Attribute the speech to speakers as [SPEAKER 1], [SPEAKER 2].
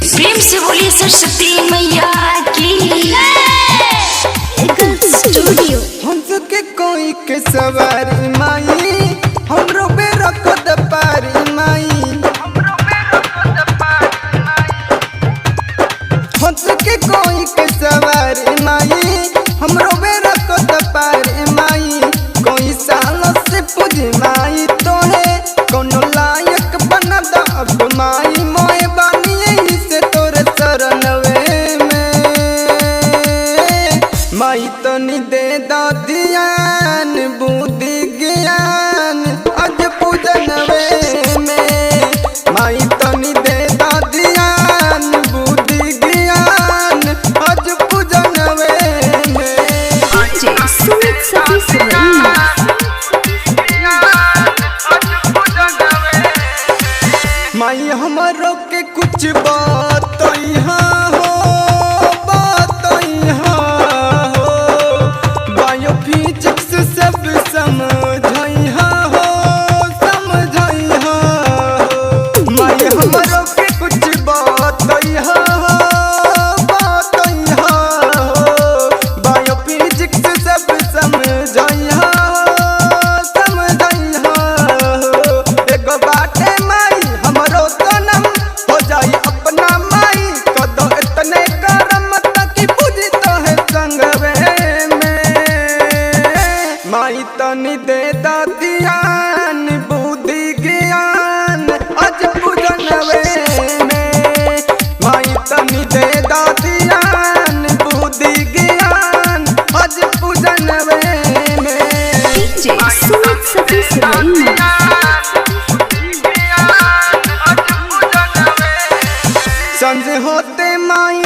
[SPEAKER 1] प्रेम से बोलिए सरस्वती मैया की। स्टूडियो
[SPEAKER 2] हंस के कोई के सवारी माई हमरो पे रखो द पारी माई। हंस के कोई के सवारी माई हमरो पे रखो द पारी माई। कोई साल से पूज माई तोहे कोनो लायक बना द अब माई मोए बानी यही से तोरे शरणवे में। माई तो नि दे ध्यान बुद्धि ज्ञान आज पूजनवे में। माई तो नि दे ध्यान बुद्धि ज्ञान आज पूजनवे में। माई हमरो के कुछ बात यहाँ हो बात यहाँ हो बायोफिजिक्स सब समझइहा हो समझइहा हो। माई हमरो के कुछ बात यहाँ हो बात यहाँ हो बायोफिजिक्स सब समझइहा हो समझइहा हो। एगो बाटे माई हमरो सनम हो जाई अपना माई कदो इतने करम तक पूजी तो है संगवे में। माई तनी दे ध्यान बुद्धि ज्ञान आज पूजनवे में। माई तनी दे ध्यान बुद्धि ज्ञान आज पूजनवे में। संज होते माई